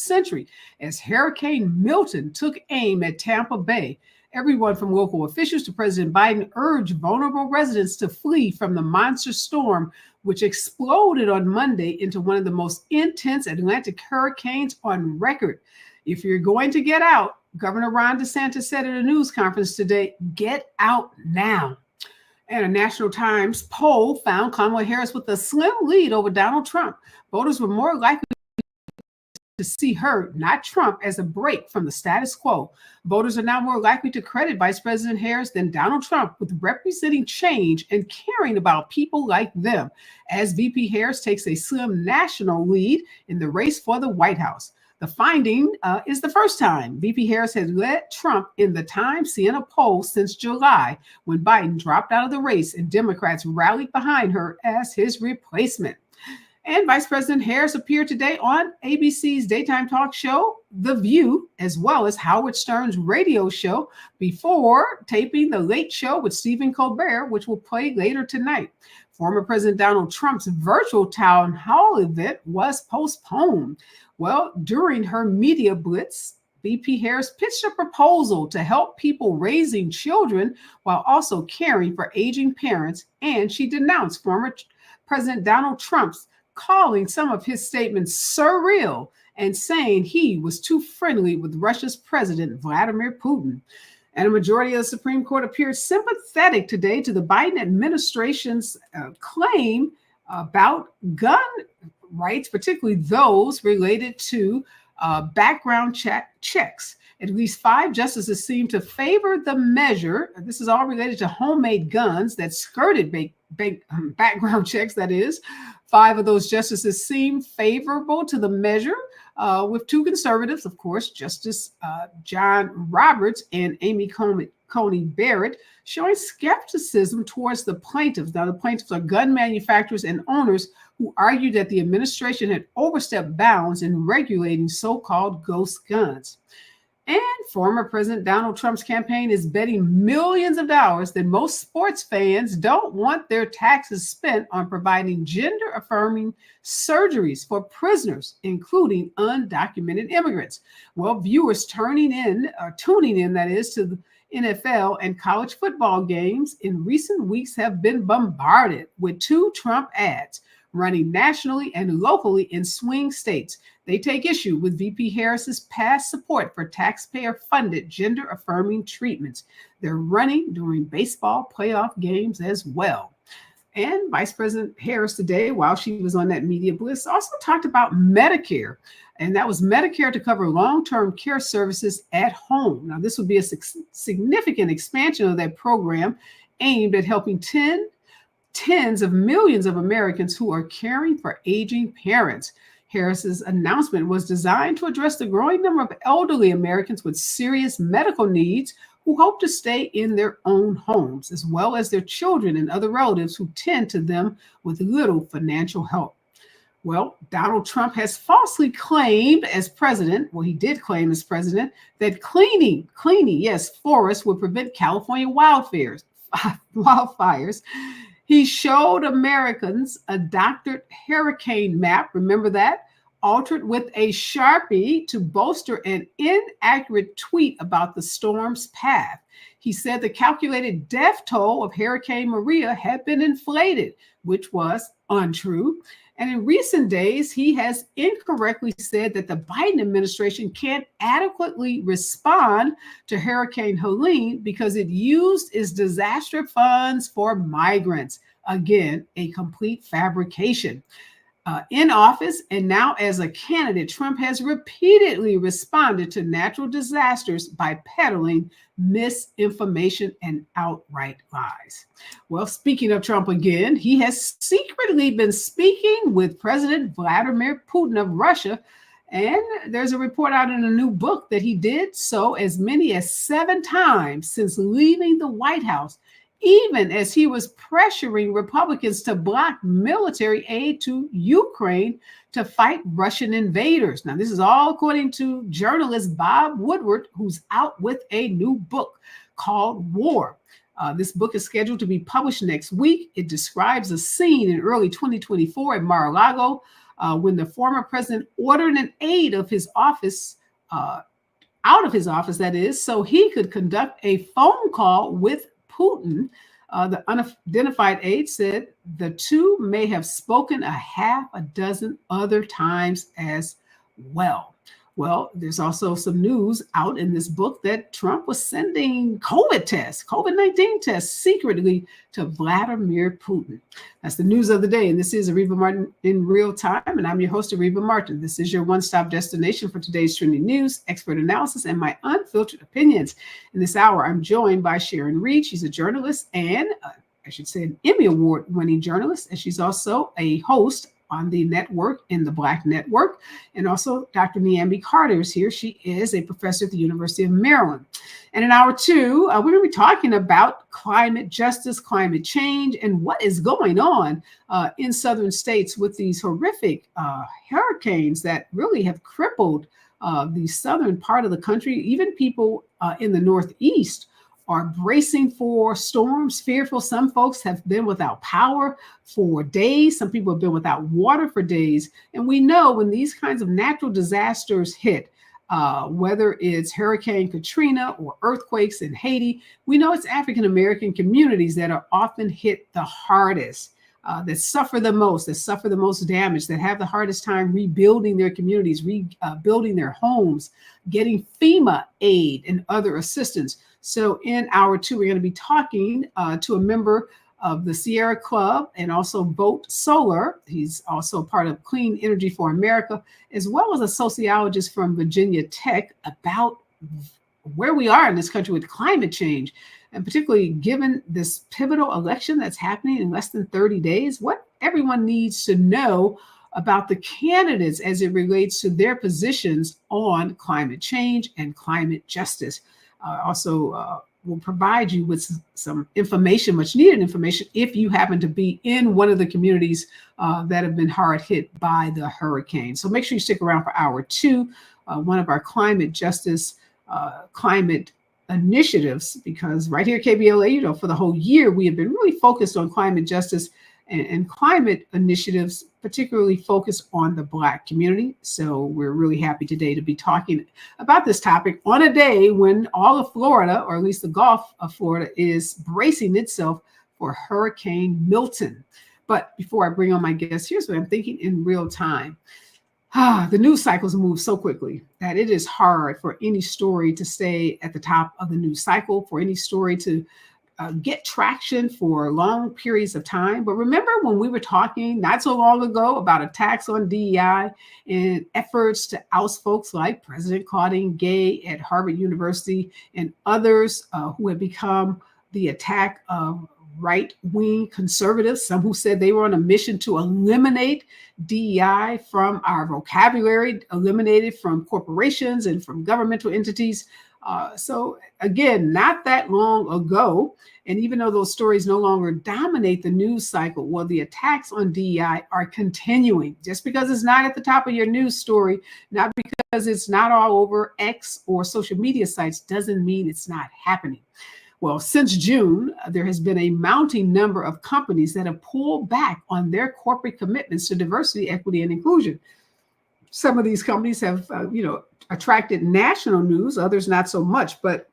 century as Hurricane Milton took aim at Tampa Bay. Everyone from local officials to President Biden urged vulnerable residents to flee from the monster storm, which exploded on Monday into one of the most intense Atlantic hurricanes on record. If you're going to get out, Governor Ron DeSantis said at a news conference today, get out now. And a National Times poll found Kamala Harris with a slim lead over Donald Trump. Voters were more likely to see her, not Trump, as a break from the status quo. Voters are now more likely to credit Vice President Harris than Donald Trump with representing change and caring about people like them, as VP Harris takes a slim national lead in the race for the White House. The finding is the first time VP Harris has led Trump in the Time Siena poll since July, when Biden dropped out of the race and Democrats rallied behind her as his replacement. And Vice President Harris appeared today on ABC's daytime talk show, The View, as well as Howard Stern's radio show, before taping The Late Show with Stephen Colbert, which will play later tonight. Former President Donald Trump's virtual town hall event was postponed. Well, during her media blitz, VP Harris pitched a proposal to help people raising children while also caring for aging parents, and she denounced former President Donald Trump's calling some of his statements surreal and saying he was too friendly with Russia's President Vladimir Putin. And a majority of the Supreme Court appeared sympathetic today to the Biden administration's claim about gun rights, particularly those related to background checks. At least 5 justices seem to favor the measure. This is all related to homemade guns that skirted background checks, that is. 5 of those justices seem favorable to the measure, with 2 conservatives, of course, Justice John Roberts and Amy Coney Barrett, showing skepticism towards the plaintiffs. Now, the plaintiffs are gun manufacturers and owners who argued that the administration had overstepped bounds in regulating so-called ghost guns. And former President Donald Trump's campaign is betting millions of dollars that most sports fans don't want their taxes spent on providing gender-affirming surgeries for prisoners, including undocumented immigrants. Well, viewers tuning in, that is, to the NFL and college football games in recent weeks have been bombarded with 2 Trump ads running nationally and locally in swing states. They take issue with VP Harris's past support for taxpayer-funded gender-affirming treatments. They're running during baseball playoff games as well. And Vice President Harris today, while she was on that media blitz, also talked about Medicare. And that was Medicare to cover long-term care services at home. Now, this would be a significant expansion of that program aimed at helping tens of millions of Americans who are caring for aging parents. Harris's announcement was designed to address the growing number of elderly Americans with serious medical needs who hope to stay in their own homes, as well as their children and other relatives who tend to them with little financial help. Well, Donald Trump has falsely claimed as president, he did claim as president, that cleaning, forests would prevent California wildfires. He showed Americans a doctored hurricane map, remember that, altered with a Sharpie to bolster an inaccurate tweet about the storm's path. He said the calculated death toll of Hurricane Maria had been inflated, which was untrue. And in recent days, he has incorrectly said that the Biden administration can't adequately respond to Hurricane Helene because it used its disaster funds for migrants. Again, a complete fabrication. In office and now as a candidate, Trump has repeatedly responded to natural disasters by peddling misinformation and outright lies. Well, speaking of Trump again, he has secretly been speaking with President Vladimir Putin of Russia. And there's a report out in a new book that he did so as many as 7 times since leaving the White House, even as he was pressuring Republicans to block military aid to Ukraine to fight Russian invaders. Now, this is all according to journalist Bob Woodward, who's out with a new book called War. This book is scheduled to be published next week. It describes a scene in early 2024 at Mar-a-Lago when the former president ordered an aide of his office out of his office, that is, so he could conduct a phone call with Putin. The unidentified aide said the two may have spoken a half a dozen other times as well. Well, there's also some news out in this book that Trump was sending COVID-19 tests secretly to Vladimir Putin. That's the news of the day. And this is Areva Martin in real time. And I'm your host, Areva Martin. This is your one-stop destination for today's trending news, expert analysis, and my unfiltered opinions. In this hour, I'm joined by Sharon Reed. She's a journalist and I should say an Emmy Award-winning journalist. And she's also a host on the network, in the Black Network. And also Dr. Niambi Carter is here. She is a professor at the University of Maryland. And in hour two, we're going to be talking about climate justice, climate change, and what is going on in southern states with these horrific hurricanes that really have crippled the southern part of the country. Even people in the Northeast are bracing for storms, fearful. Some folks have been without power for days. Some people have been without water for days. And we know when these kinds of natural disasters hit, whether it's Hurricane Katrina or earthquakes in Haiti, we know it's African-American communities that are often hit the hardest, that suffer the most, damage, that have the hardest time rebuilding their communities, rebuilding their homes, getting FEMA aid and other assistance. So in hour two, we're going to be talking to a member of the Sierra Club and also Vote Solar. He's also part of Clean Energy for America, as well as a sociologist from Virginia Tech, about where we are in this country with climate change. And particularly given this pivotal election that's happening in less than 30 days, what everyone needs to know about the candidates as it relates to their positions on climate change and climate justice. Also will provide you with some information, much needed information, if you happen to be in one of the communities that have been hard hit by the hurricane. So make sure you stick around for hour two, one of our climate justice, climate initiatives, because right here at KBLA, for the whole year, we have been really focused on climate justice and climate initiatives, particularly focused on the Black community. So we're really happy today to be talking about this topic on a day when all of Florida, or at least the Gulf of Florida, is bracing itself for Hurricane Milton. But before I bring on my guests, here's what I'm thinking in real time. The news cycles move so quickly that it is hard for any story to stay at the top of the news cycle, for any story to get traction for long periods of time. But remember when we were talking not so long ago about attacks on DEI and efforts to oust folks like President Claudine Gay at Harvard University and others who had become the attack of right-wing conservatives, some who said they were on a mission to eliminate DEI from our vocabulary, eliminate it from corporations and from governmental entities. So again, not that long ago, and even though those stories no longer dominate the news cycle, well, the attacks on DEI are continuing. Just because it's not at the top of your news story, not because it's not all over X or social media sites, doesn't mean it's not happening. Well, since June, there has been a mounting number of companies that have pulled back on their corporate commitments to diversity, equity, and inclusion. Some of these companies have, attracted national news, others not so much, but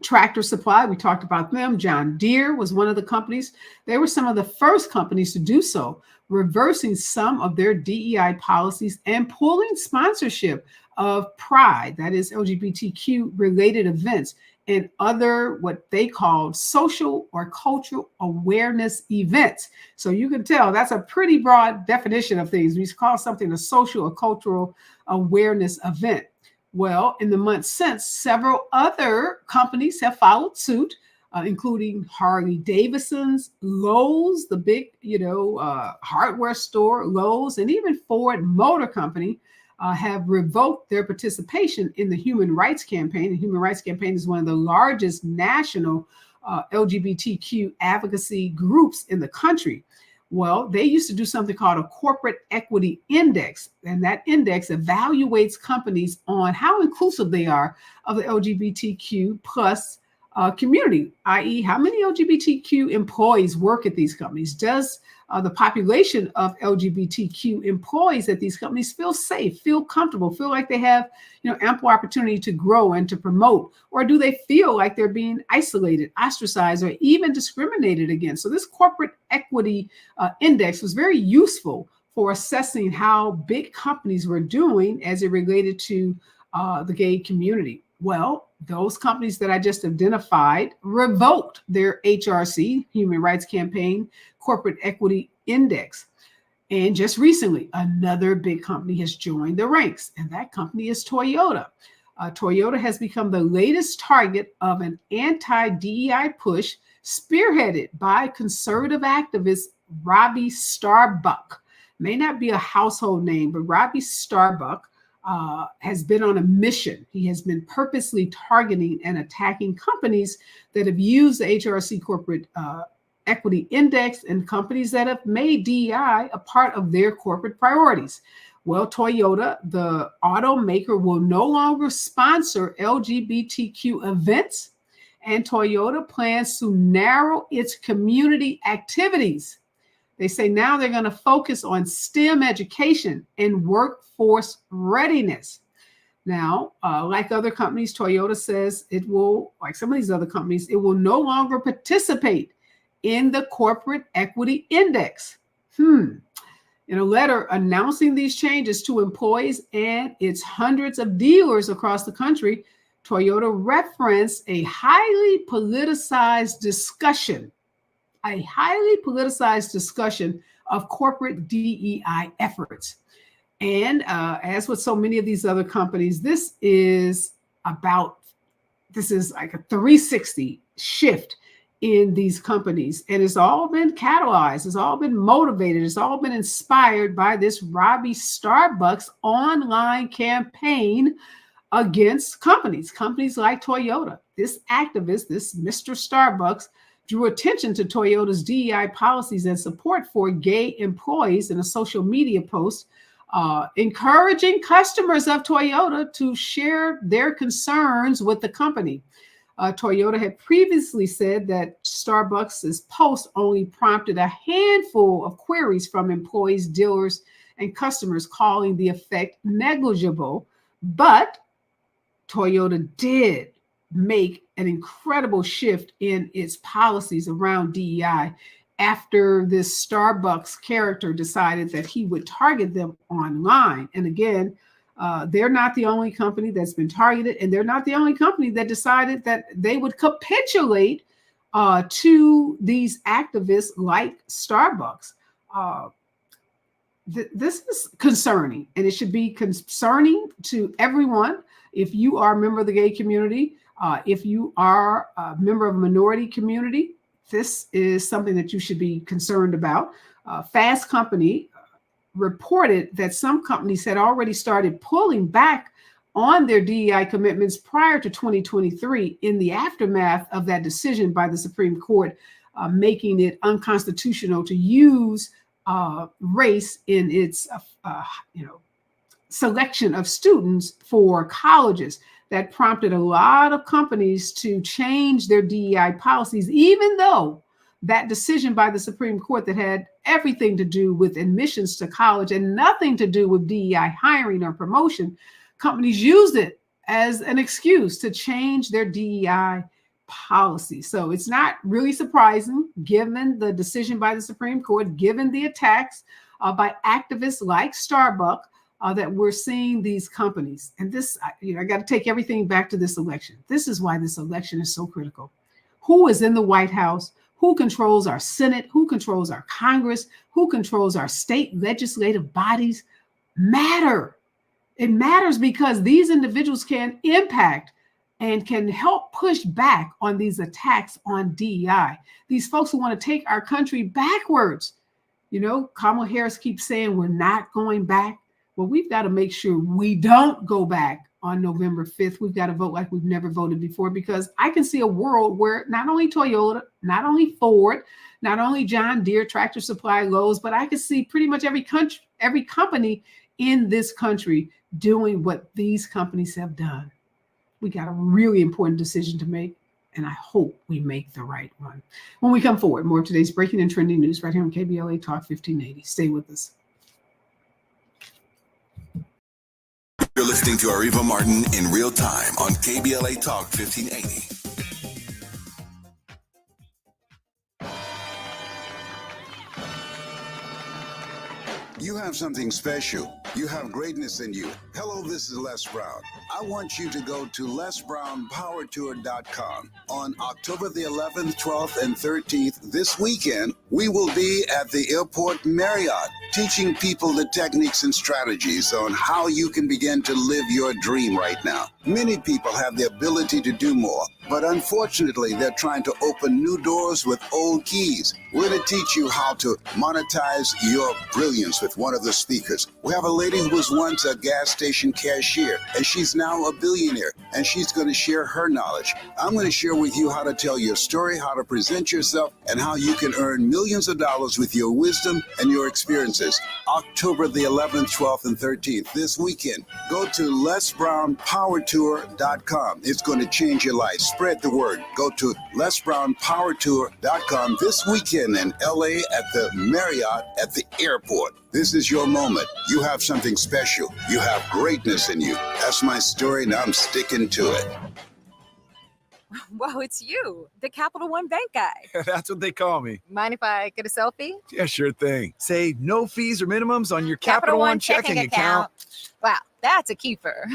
Tractor Supply, we talked about them. John Deere was one of the companies. They were some of the first companies to do so, reversing some of their DEI policies and pulling sponsorship of Pride, that is LGBTQ related events, and other what they called social or cultural awareness events. So you can tell that's a pretty broad definition of things. We call something a social or cultural awareness event. Well, in the months since, several other companies have followed suit, including Harley Davidson's, Lowe's, the big, hardware store, Lowe's, and even Ford Motor Company have revoked their participation in the Human Rights Campaign. The Human Rights Campaign is one of the largest national LGBTQ advocacy groups in the country. Well, they used to do something called a corporate equity index, and that index evaluates companies on how inclusive they are of the LGBTQ plus community, i.e., how many LGBTQ employees work at these companies? Does the population of LGBTQ employees at these companies feel safe, feel comfortable, feel like they have ample opportunity to grow and to promote, or do they feel like they're being isolated, ostracized, or even discriminated against? So this corporate equity index was very useful for assessing how big companies were doing as it related to the gay community. Well, those companies that I just identified revoked their HRC, Human Rights Campaign, Corporate Equity Index. And just recently, another big company has joined the ranks, and that company is Toyota. Toyota has become the latest target of an anti-DEI push spearheaded by conservative activist Robbie Starbuck. May not be a household name, but Robbie Starbuck has been on a mission. He has been purposely targeting and attacking companies that have used the HRC Corporate Equity Index and companies that have made DEI a part of their corporate priorities. Well, Toyota, the automaker, will no longer sponsor LGBTQ events, and Toyota plans to narrow its community activities. They say now they're going to focus on STEM education and workforce readiness. Now, like other companies, Toyota says it will, like some of these other companies, it will no longer participate in the Corporate Equity Index. In a letter announcing these changes to employees and its hundreds of dealers across the country, Toyota referenced a highly politicized discussion of corporate DEI efforts. And as with so many of these other companies, this is like a 360 shift in these companies. And it's all been catalyzed, it's all been motivated, it's all been inspired by this Robbie Starbuck's online campaign against companies like Toyota. This activist, this Mr. Starbucks, drew attention to Toyota's DEI policies and support for gay employees in a social media post, encouraging customers of Toyota to share their concerns with the company. Toyota had previously said that Starbucks' post only prompted a handful of queries from employees, dealers, and customers, calling the effect negligible. But Toyota did make an incredible shift in its policies around DEI after this Starbucks character decided that he would target them online. And again, they're not the only company that's been targeted, and they're not the only company that decided that they would capitulate to these activists like Starbucks. This is concerning, and it should be concerning to everyone. If you are a member of the gay community, if you are a member of a minority community, this is something that you should be concerned about. Fast Company reported that some companies had already started pulling back on their DEI commitments prior to 2023 in the aftermath of that decision by the Supreme Court, making it unconstitutional to use race in its selection of students for colleges. That prompted a lot of companies to change their DEI policies, even though that decision by the Supreme Court that had everything to do with admissions to college and nothing to do with DEI hiring or promotion, companies used it as an excuse to change their DEI policy. So it's not really surprising, given the decision by the Supreme Court, given the attacks by activists like Starbucks, that we're seeing these companies. And this, I got to take everything back to this election. This is why this election is so critical. Who is in the White House? Who controls our Senate? Who controls our Congress? Who controls our state legislative bodies? Matter. It matters because these individuals can impact and can help push back on these attacks on DEI. These folks who want to take our country backwards. Kamala Harris keeps saying we're not going back. Well, we've got to make sure we don't go back on November 5th. We've got to vote like we've never voted before, because I can see a world where not only Toyota, not only Ford, not only John Deere, Tractor Supply, Lowe's, but I can see pretty much every company in this country doing what these companies have done. We got a really important decision to make. and I hope we make the right one. When we come forward, more of today's breaking and trending news right here on KBLA Talk 1580. Stay with us. You're listening to Areva Martin in real time on KBLA Talk 1580. You have something special. You have greatness in you. Hello, this is Les Brown. I want you to go to lesbrownpowertour.com. On October the 11th, 12th, and 13th, this weekend, we will be at the Airport Marriott, teaching people the techniques and strategies on how you can begin to live your dream right now. Many people have the ability to do more, but unfortunately, they're trying to open new doors with old keys. We're going to teach you how to monetize your brilliance with one of the speakers. We have a lady who was once a gas station cashier, and she's now a billionaire, and she's going to share her knowledge. I'm going to share with you how to tell your story, how to present yourself, and how you can earn millions of dollars with your wisdom and your experiences. October the 11th, 12th, and 13th, this weekend. Go to lesbrownpowertour.com. It's going to change your life. Spread the word. Go to lesbrownpowertour.com this weekend in LA at the Marriott at the airport. This is your moment. You have something special. You have greatness in you. That's my story, and I'm sticking to it. Whoa, it's you, the Capital One Bank guy. That's what they call me. Mind if I get a selfie? Yeah, sure thing. Say no fees or minimums on your Capital One checking account. Wow, that's a keeper.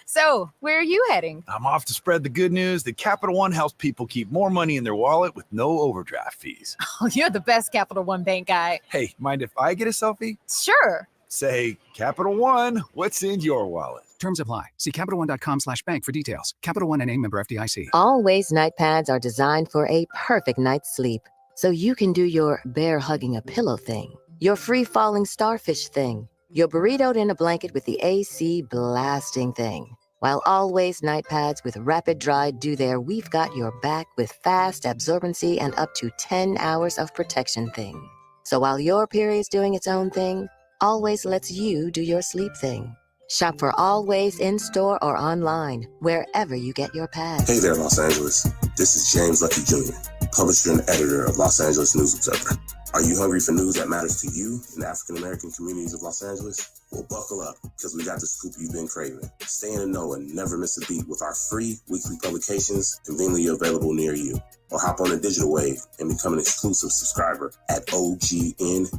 So, where are you heading? I'm off to spread the good news that Capital One helps people keep more money in their wallet with no overdraft fees. Oh, you're the best Capital One Bank guy. Hey, mind if I get a selfie? Sure. Say, Capital One, what's in your wallet? Terms apply. See CapitalOne.com/bank for details. Capital One NA, member FDIC. Always night pads are designed for a perfect night's sleep. So you can do your bear hugging a pillow thing, your free falling starfish thing, your burritoed in a blanket with the AC blasting thing. While Always night pads with rapid dry do there, we've got your back with fast absorbency and up to 10 hours of protection thing. So while your period's doing its own thing, Always lets you do your sleep thing. Shop for Always in-store or online, wherever you get your pads. Hey there, Los Angeles. This is James Lucky Jr., publisher and editor of Los Angeles News Observer. Are you hungry for news that matters to you in the African-American communities of Los Angeles? Well, buckle up, because we got the scoop you've been craving. Stay in the know and never miss a beat with our free weekly publications conveniently available near you. Or hop on the digital wave and become an exclusive subscriber at OGNSC.com.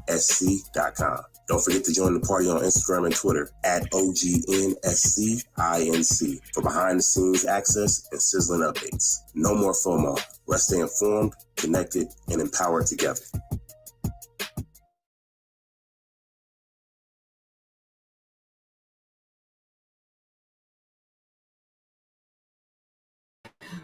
Don't forget to join the party on Instagram and Twitter at OGNSCINC for behind-the-scenes access and sizzling updates. No more FOMO. Let's stay informed, connected, and empowered together.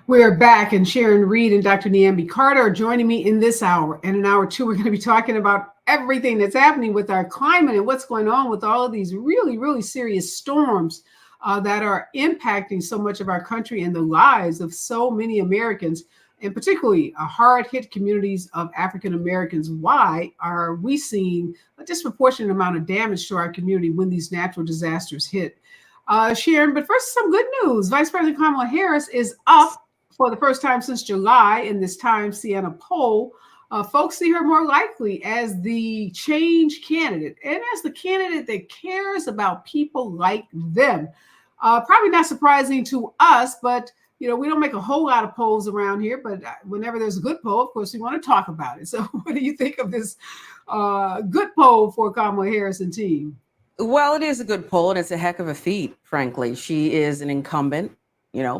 We are back, and Sharon Reed and Dr. Niambi Carter are joining me in this hour. And in hour two, we're going to be talking about everything that's happening with our climate and what's going on with all of these really, really serious storms that are impacting so much of our country and the lives of so many Americans, and particularly hard-hit communities of African Americans. Why are we seeing a disproportionate amount of damage to our community when these natural disasters hit? Sharon, but first, some good news. Vice President Kamala Harris is up for the first time since July in this Times Siena poll. Folks see her more likely as the change candidate and as the candidate that cares about people like them. Probably not surprising to us, but we don't make a whole lot of polls around here, but whenever there's a good poll, of course, we want to talk about it. So what do you think of this good poll for Kamala Harris and team? Well, it is a good poll, and it's a heck of a feat, frankly. She is an incumbent,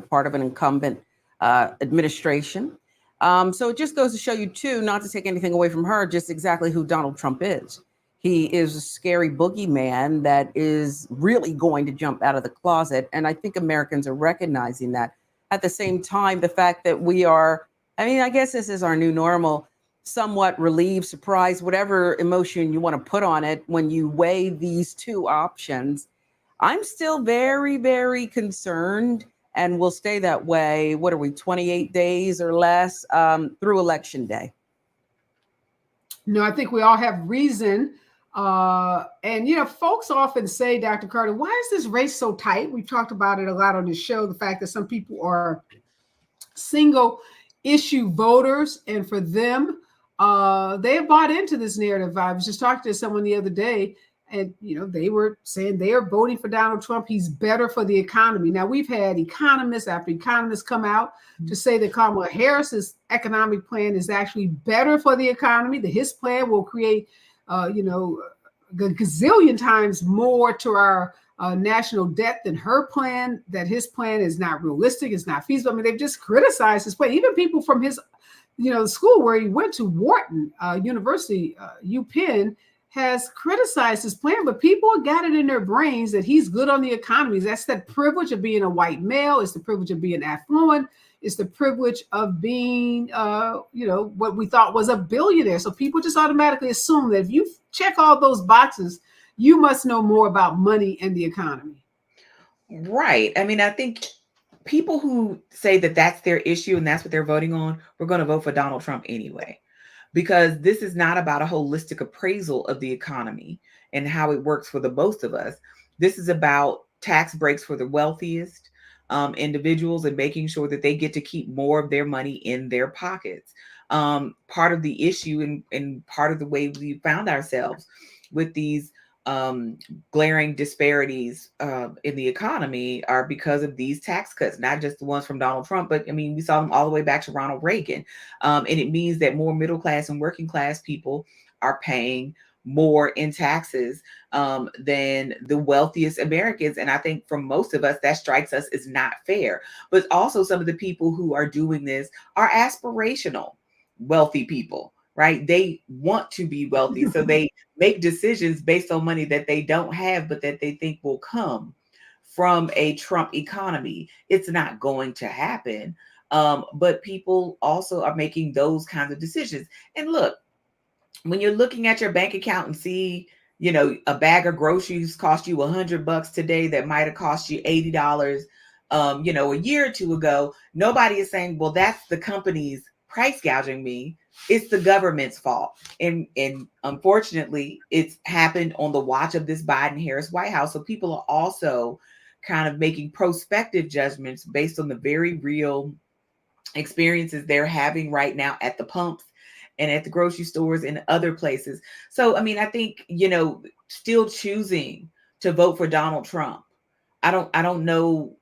part of an incumbent administration. So it just goes to show you, too, not to take anything away from her, just exactly who Donald Trump is. He is a scary boogeyman that is really going to jump out of the closet. And I think Americans are recognizing that. At the same time, the fact that we are, I guess this is our new normal, somewhat relieved, surprised, whatever emotion you want to put on it when you weigh these two options. I'm still very, very concerned and will stay that way. What are we, 28 days or less through Election Day? No, I think we all have reason. And folks often say, Dr. Carter, why is this race so tight? We've talked about it a lot on this show, the fact that some people are single issue voters, and for them, they have bought into this narrative. I was just talking to someone the other day, and they were saying they are voting for Donald Trump. He's better for the economy. Now, we've had economists after economists come out to say that Kamala Harris's economic plan is actually better for the economy, that his plan will create, a gazillion times more to our national debt than her plan, that his plan is not realistic, it's not feasible. I mean, they've just criticized his plan. Even people from his, school where he went to, Wharton University, UPenn, has criticized his plan, but people have got it in their brains that he's good on the economy. That's that privilege of being a white male. It's the privilege of being affluent. It's the privilege of being, what we thought was a billionaire. So people just automatically assume that if you check all those boxes, you must know more about money and the economy. Right. I mean, I think people who say that that's their issue and that's what they're voting on, we're going to vote for Donald Trump anyway, because this is not about a holistic appraisal of the economy and how it works for the both of us. This is about tax breaks for the wealthiest individuals and making sure that they get to keep more of their money in their pockets. Part of the issue and part of the way we found ourselves with these glaring disparities in the economy are because of these tax cuts, not just the ones from Donald Trump, but I mean, we saw them all the way back to Ronald Reagan. And it means that more middle class and working class people are paying more in taxes than the wealthiest Americans. And I think for most of us, that strikes us as not fair. But also some of the people who are doing this are aspirational wealthy people, right? They want to be wealthy. So they make decisions based on money that they don't have, but that they think will come from a Trump economy. It's not going to happen. But people also are making those kinds of decisions. And look, when you're looking at your bank account and see, a bag of groceries cost you $100 today that might have cost you $80, a year or two ago, nobody is saying, well, that's the company's price gouging me. It's the government's fault. And unfortunately, it's happened on the watch of this Biden-Harris White House. So people are also kind of making prospective judgments based on the very real experiences they're having right now at the pumps and at the grocery stores and other places. So, I mean, I think, still choosing to vote for Donald Trump, I don't know.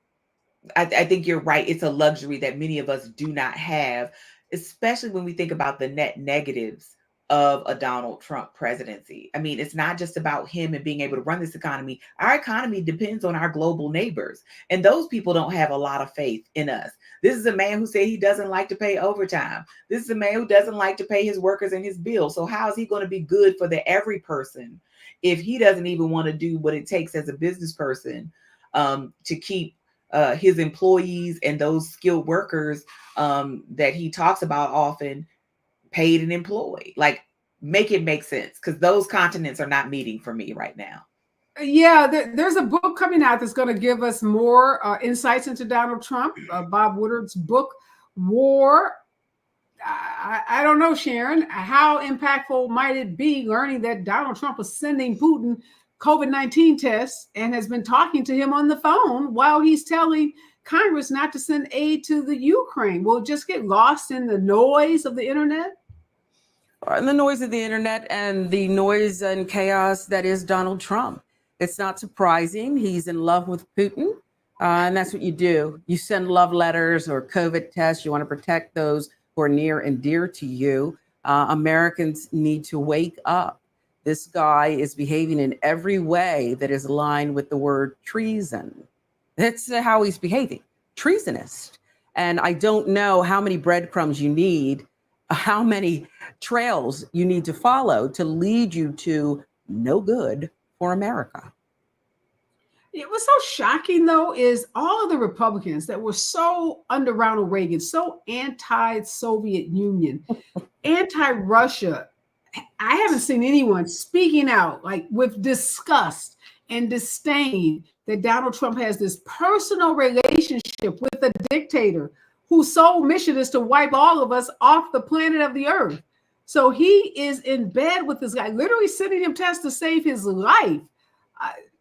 I think you're right. It's a luxury that many of us do not have, especially when we think about the net negatives of a Donald Trump presidency. I mean, it's not just about him and being able to run this economy. Our economy depends on our global neighbors, and those people don't have a lot of faith in us. This is a man who said he doesn't like to pay overtime. This is a man who doesn't like to pay his workers and his bills. So how is he going to be good for the every person if he doesn't even want to do what it takes as a business person to keep his employees and those skilled workers that he talks about often paid and employed? Like, make it make sense, because those continents are not meeting for me right now. Yeah, there's a book coming out that's going to give us more insights into Donald Trump. Bob Woodward's book, War. I don't know, Sharon, how impactful might it be learning that Donald Trump was sending Putin COVID-19 tests and has been talking to him on the phone while he's telling Congress not to send aid to the Ukraine? Will it just get lost in the noise of the internet? And the noise of the internet and the noise and chaos that is Donald Trump. It's not surprising. He's in love with Putin. And that's what you do. You send love letters or COVID tests. You want to protect those who are near and dear to you. Americans need to wake up. This guy is behaving in every way that is aligned with the word treason. That's how he's behaving. Treasonist. And I don't know how many breadcrumbs you need, how many trails you need to follow to lead you to no good for America. What's so shocking, though, is all of the Republicans that were so under Ronald Reagan, so anti-Soviet Union, anti-Russia. I haven't seen anyone speaking out like with disgust and disdain that Donald Trump has this personal relationship with a dictator whose sole mission is to wipe all of us off the planet of the earth. So he is in bed with this guy, literally sending him tests to save his life.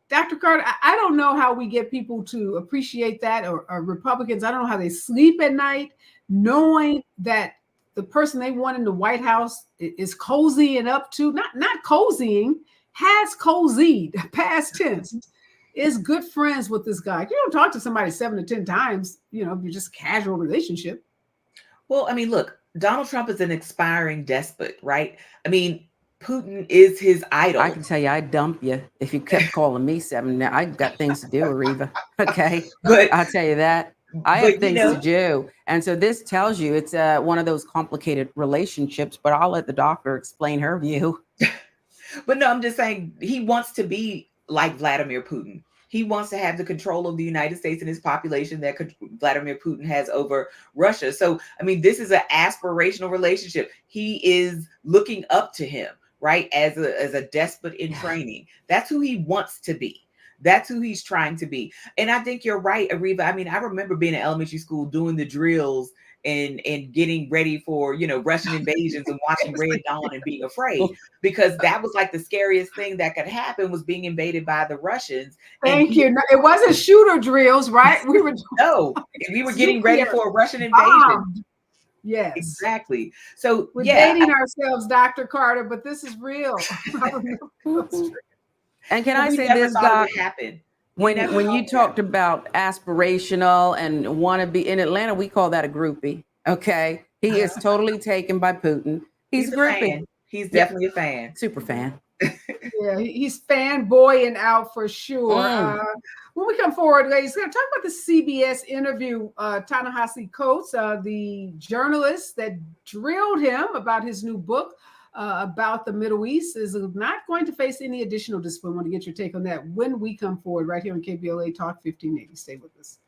Dr. Carter, I don't know how we get people to appreciate that, or Republicans. I don't know how they sleep at night, knowing that the person they want in the White House is cozying up to, not cozying, has cozied, past tense, is good friends with this guy. You don't talk to somebody 7 to 10 times, if you're just casual relationship. Well, I mean, look, Donald Trump is an aspiring despot, right? I mean, Putin is his idol. I can tell you, I'd dump you if you kept calling me 7. Now I got things to do, Areva. Okay, but I'll tell you that. I have things to do, and so this tells you it's one of those complicated relationships. But I'll let the doctor explain her view. But no, I'm just saying he wants to be like Vladimir Putin. He wants to have the control of the United States and his population that Vladimir Putin has over Russia. So, I mean, this is an aspirational relationship. He is looking up to him, right? As a despot in training. That's who he wants to be. That's who he's trying to be. And I think you're right, Areva. I mean, I remember being in elementary school doing the drills and getting ready for, Russian invasions and watching Red Dawn and being afraid, because that was like the scariest thing that could happen, was being invaded by the Russians. Thank you. No, it wasn't shooter drills, right? We were getting ready for a Russian invasion. Yes, exactly. So we're dating ourselves, Dr. Carter, but this is real. And can I say this, Doc? When you talked about aspirational and want to be in Atlanta, we call that a groupie. Okay, he is totally taken by Putin. He's a groupie. He's definitely a fan, super fan. Yeah, he's fanboying out for sure. When we come forward, ladies, we're going to talk about the CBS interview. Ta-Nehisi Coates, the journalist that drilled him about his new book about the Middle East, is not going to face any additional discipline. I want to get your take on that when we come forward right here on KBLA Talk 1580. Stay with us.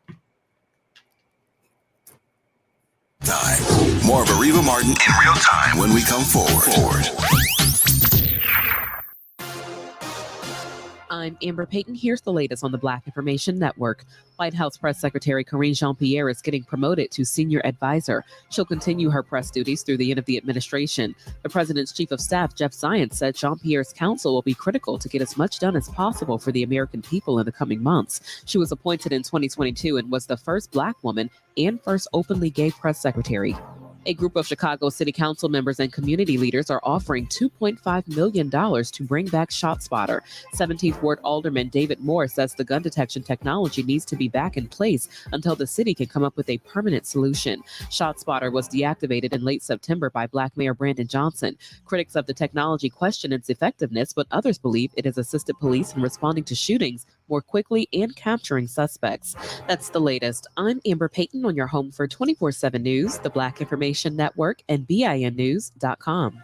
More of Areva Martin in real time when we come forward. I'm Amber Payton. Here's the latest on the Black Information Network. White House Press Secretary Karine Jean-Pierre is getting promoted to senior advisor. She'll continue her press duties through the end of the administration. The president's chief of staff, Jeff Zients, said Jean-Pierre's counsel will be critical to get as much done as possible for the American people in the coming months. She was appointed in 2022 and was the first Black woman and first openly gay press secretary. A group of Chicago City Council members and community leaders are offering $2.5 million to bring back ShotSpotter. 17th Ward Alderman David Moore says the gun detection technology needs to be back in place until the city can come up with a permanent solution. ShotSpotter was deactivated in late September by Black Mayor Brandon Johnson. Critics of the technology question its effectiveness, but others believe it has assisted police in responding to shootings more quickly and capturing suspects. That's the latest. I'm Amber Payton on your home for 24/7 News, the Black Information Network, and BINnews.com.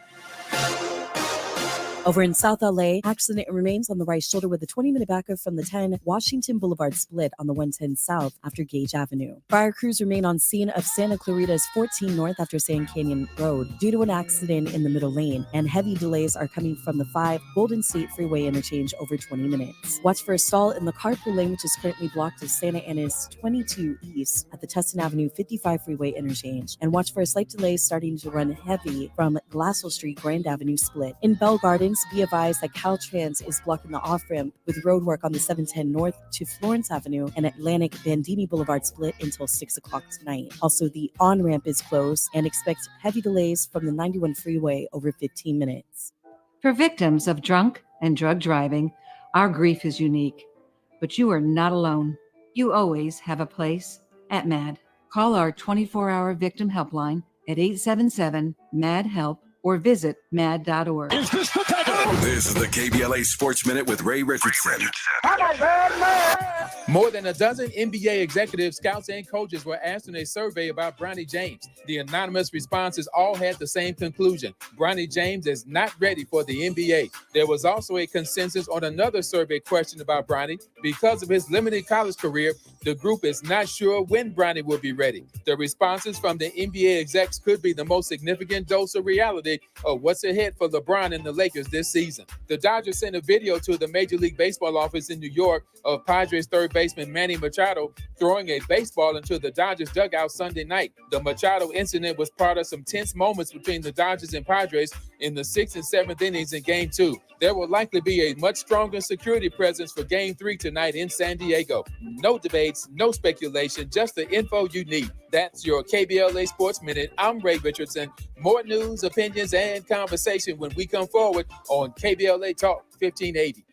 Over in South LA, accident remains on the right shoulder with a 20-minute backup from the 10 Washington Boulevard split on the 110 South after Gage Avenue. Fire crews remain on scene of Santa Clarita's 14 North after Sand Canyon Road due to an accident in the middle lane, and heavy delays are coming from the 5 Golden State Freeway interchange over 20 minutes. Watch for a stall in the carpool lane, which is currently blocked to Santa Ana's 22 East at the Tustin Avenue 55 Freeway interchange, and watch for a slight delay starting to run heavy from Glassell Street Grand Avenue split. In Bell Gardens, be advised that Caltrans is blocking the off-ramp with road work on the 710 North to Florence Avenue and Atlantic Bandini Boulevard split until 6 o'clock tonight. Also, the on-ramp is closed and expect heavy delays from the 91 freeway over 15 minutes. For victims of drunk and drug driving, our grief is unique, but you are not alone. You always have a place at MAD. Call our 24-hour victim helpline at 877-MAD-HELP or visit mad.org. This is the KBLA Sports Minute with Ray Richardson. More than a dozen NBA executives, scouts, and coaches were asked in a survey about Bronny James. The anonymous responses all had the same conclusion. Bronny James is not ready for the NBA. There was also a consensus on another survey question about Bronny. Because of his limited college career, the group is not sure when Bronny will be ready. The responses from the NBA execs could be the most significant dose of reality of what's ahead for LeBron and the Lakers this this season. The Dodgers sent a video to the Major League Baseball office in New York of Padres third baseman Manny Machado throwing a baseball into the Dodgers dugout Sunday night. The Machado incident was part of some tense moments between the Dodgers and Padres in the 6th and 7th innings in Game 2. There will likely be a much stronger security presence for Game 3 tonight in San Diego. No debates, no speculation, just the info you need. That's your KBLA Sports Minute. I'm Ray Richardson. More news, opinions, and conversation when we come forward on KBLA Talk 1580.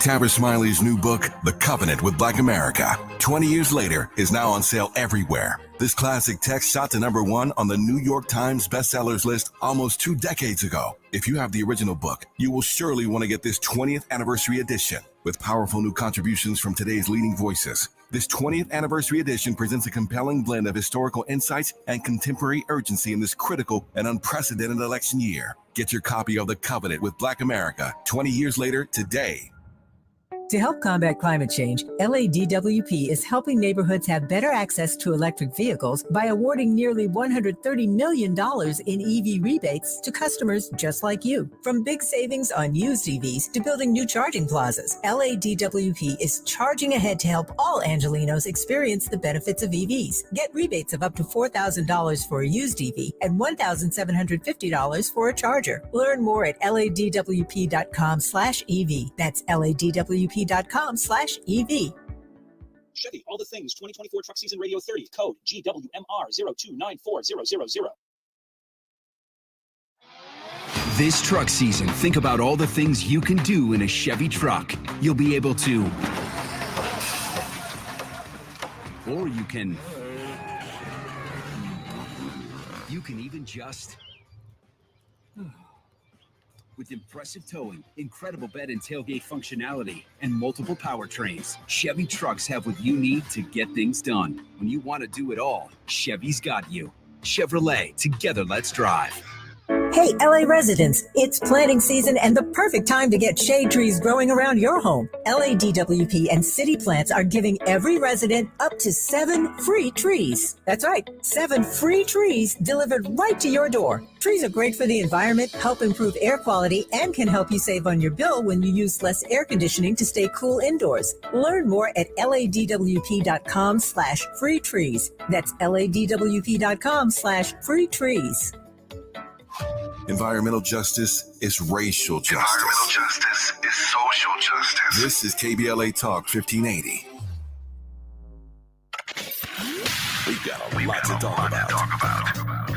Tabitha Smiley's new book, The Covenant with Black America, 20 years later, is now on sale everywhere. This classic text shot to #1 on the New York Times bestsellers list almost 2 decades ago. If you have the original book, you will surely want to get this 20th anniversary edition with powerful new contributions from today's leading voices. This 20th anniversary edition presents a compelling blend of historical insights and contemporary urgency in this critical and unprecedented election year. Get your copy of The Covenant with Black America 20 years later today. To help combat climate change, LADWP is helping neighborhoods have better access to electric vehicles by awarding nearly $130 million in EV rebates to customers just like you. From big savings on used EVs to building new charging plazas, LADWP is charging ahead to help all Angelinos experience the benefits of EVs. Get rebates of up to $4,000 for a used EV and $1,750 for a charger. Learn more at ladwp.com/EV. That's ladwp.com/EV. Chevy, all the things 2024 truck season radio 30, code GWMR0294000. This truck season, think about all the things you can do in a Chevy truck. You'll be able to, or you can even just, with impressive towing, incredible bed and tailgate functionality, and multiple powertrains, Chevy trucks have what you need to get things done. When you want to do it all, Chevy's got you. Chevrolet, together let's drive. Hey, LA residents, it's planting season and the perfect time to get shade trees growing around your home. LADWP and City Plants are giving every resident up to 7 free trees. That's right, 7 free trees delivered right to your door. Trees are great for the environment, help improve air quality, and can help you save on your bill when you use less air conditioning to stay cool indoors. Learn more at ladwp.com/free trees. That's ladwp.com/free trees. Environmental justice is racial justice. Environmental justice is social justice. This is KBLA Talk 1580. We've got a lot to talk about.